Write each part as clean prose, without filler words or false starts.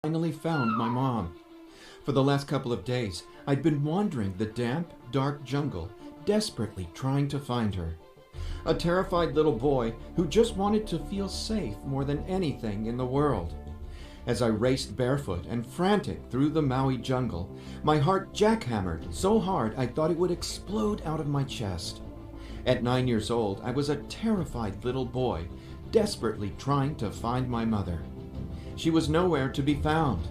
Finally found my mom. For the last couple of days, I'd been wandering the damp, dark jungle, desperately trying to find her. A terrified little boy who just wanted to feel safe more than anything in the world. As I raced barefoot and frantic through the Maui jungle, my heart jackhammered so hard I thought it would explode out of my chest. At 9 years old, I was a terrified little boy, desperately trying to find my mother. She was nowhere to be found.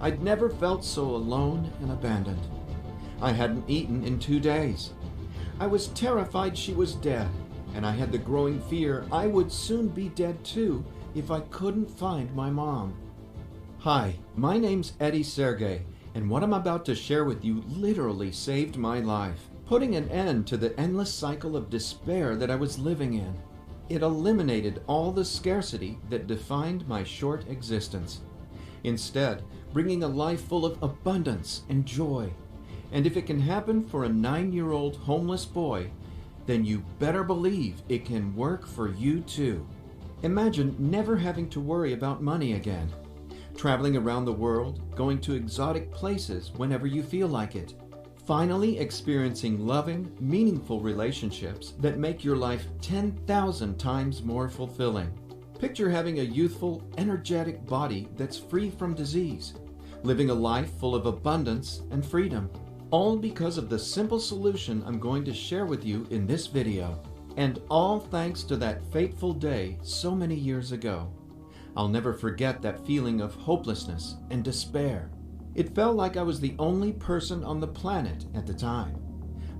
I'd never felt so alone and abandoned. I hadn't eaten in 2 days. I was terrified she was dead, and I had the growing fear I would soon be dead too if I couldn't find my mom. Hi, my name's Eddie Sergey, and what I'm about to share with you literally saved my life, putting an end to the endless cycle of despair that I was living in. It eliminated all the scarcity that defined my short existence, instead bringing a life full of abundance and joy. And if it can happen for a 9-year-old homeless boy, then you better believe it can work for you too. Imagine never having to worry about money again, traveling around the world, going to exotic places whenever you feel like it, finally experiencing loving, meaningful relationships that make your life 10,000 times more fulfilling. Picture having a youthful, energetic body that's free from disease, living a life full of abundance and freedom, all because of the simple solution I'm going to share with you in this video, and all thanks to that fateful day so many years ago. I'll never forget that feeling of hopelessness and despair. It felt like I was the only person on the planet at the time,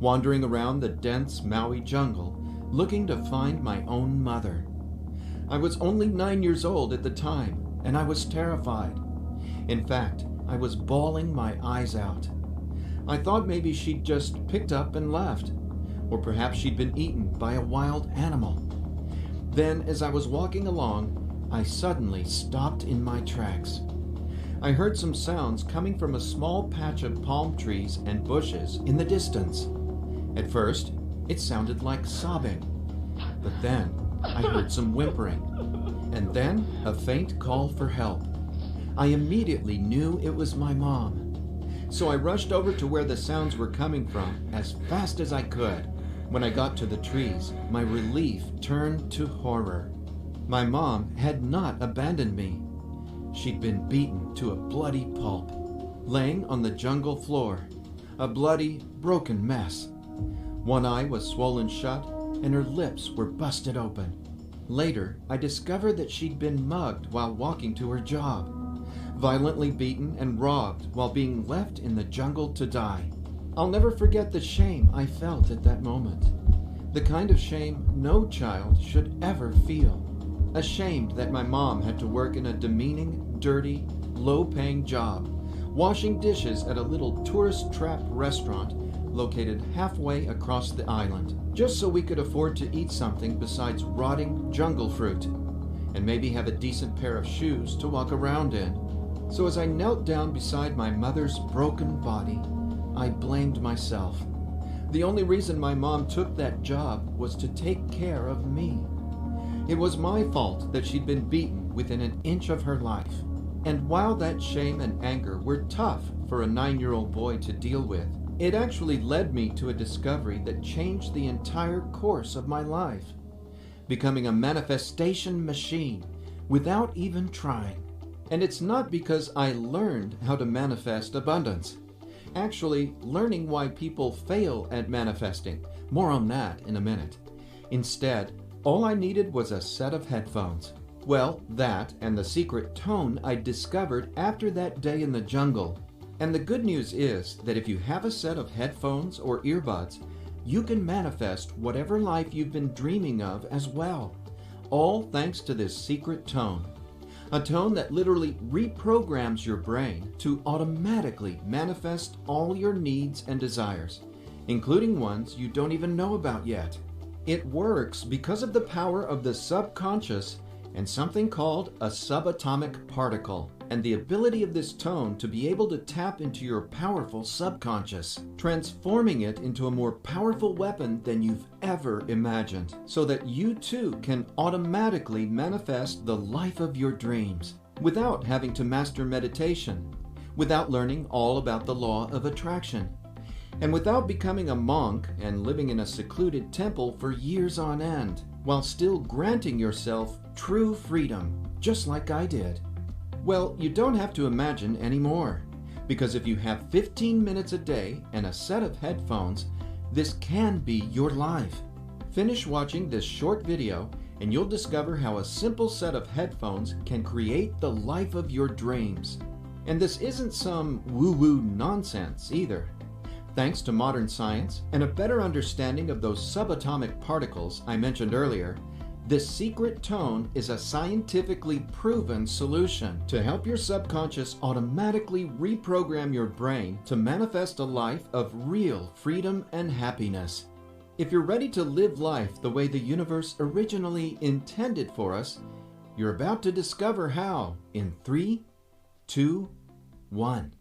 wandering around the dense Maui jungle, looking to find my own mother. I was only 9 years old at the time, and I was terrified. In fact, I was bawling my eyes out. I thought maybe she'd just picked up and left, or perhaps she'd been eaten by a wild animal. Then, as I was walking along, I suddenly stopped in my tracks. I heard some sounds coming from a small patch of palm trees and bushes in the distance. At first, it sounded like sobbing, but then I heard some whimpering, and then a faint call for help. I immediately knew it was my mom. So I rushed over to where the sounds were coming from as fast as I could. When I got to the trees, my relief turned to horror. My mom had not abandoned me. She'd been beaten to a bloody pulp, laying on the jungle floor, a bloody, broken mess. One eye was swollen shut, and her lips were busted open. Later, I discovered that she'd been mugged while walking to her job, violently beaten and robbed while being left in the jungle to die. I'll never forget the shame I felt at that moment. The kind of shame no child should ever feel. Ashamed that my mom had to work in a demeaning, dirty, low-paying job, washing dishes at a little tourist trap restaurant located halfway across the island, just so we could afford to eat something besides rotting jungle fruit, and maybe have a decent pair of shoes to walk around in. So as I knelt down beside my mother's broken body, I blamed myself. The only reason my mom took that job was to take care of me. It was my fault that she'd been beaten within an inch of her life. And while that shame and anger were tough for a 9-year-old boy to deal with, it actually led me to a discovery that changed the entire course of my life, becoming a manifestation machine without even trying. And it's not because I learned how to manifest abundance. Actually, learning why people fail at manifesting. More on that in a minute. Instead, all I needed was a set of headphones. Well, that and the secret tone I discovered after that day in the jungle. And the good news is that if you have a set of headphones or earbuds, you can manifest whatever life you've been dreaming of as well. All thanks to this secret tone. A tone that literally reprograms your brain to automatically manifest all your needs and desires, including ones you don't even know about yet. It works because of the power of the subconscious and something called a subatomic particle, and the ability of this tone to be able to tap into your powerful subconscious, transforming it into a more powerful weapon than you've ever imagined, so that you too can automatically manifest the life of your dreams. without having to master meditation, without learning all about the law of attraction, and without becoming a monk and living in a secluded temple for years on end, while still granting yourself true freedom, just like I did. Well, you don't have to imagine anymore, because if you have 15 minutes a day and a set of headphones, this can be your life. Finish watching this short video and you'll discover how a simple set of headphones can create the life of your dreams. And this isn't some woo-woo nonsense either. Thanks to modern science and a better understanding of those subatomic particles I mentioned earlier, this secret tone is a scientifically proven solution to help your subconscious automatically reprogram your brain to manifest a life of real freedom and happiness. If you're ready to live life the way the universe originally intended for us, you're about to discover how in 3, 2, 1.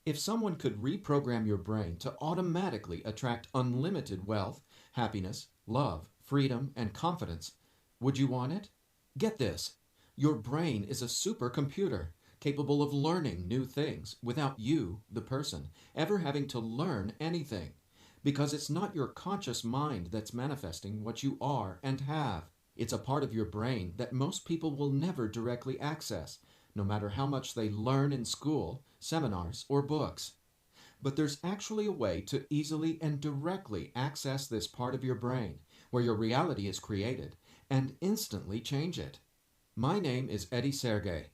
If someone could reprogram your brain to automatically attract unlimited wealth, happiness, love, freedom, and confidence, would you want it? Get this. Your brain is a supercomputer capable of learning new things without you, the person, ever having to learn anything. Because it's not your conscious mind that's manifesting what you are and have. It's a part of your brain that most people will never directly access, no matter how much they learn in school, seminars, or books. But there's actually a way to easily and directly access this part of your brain, where your reality is created, and instantly change it. My name is Eddie Sergey,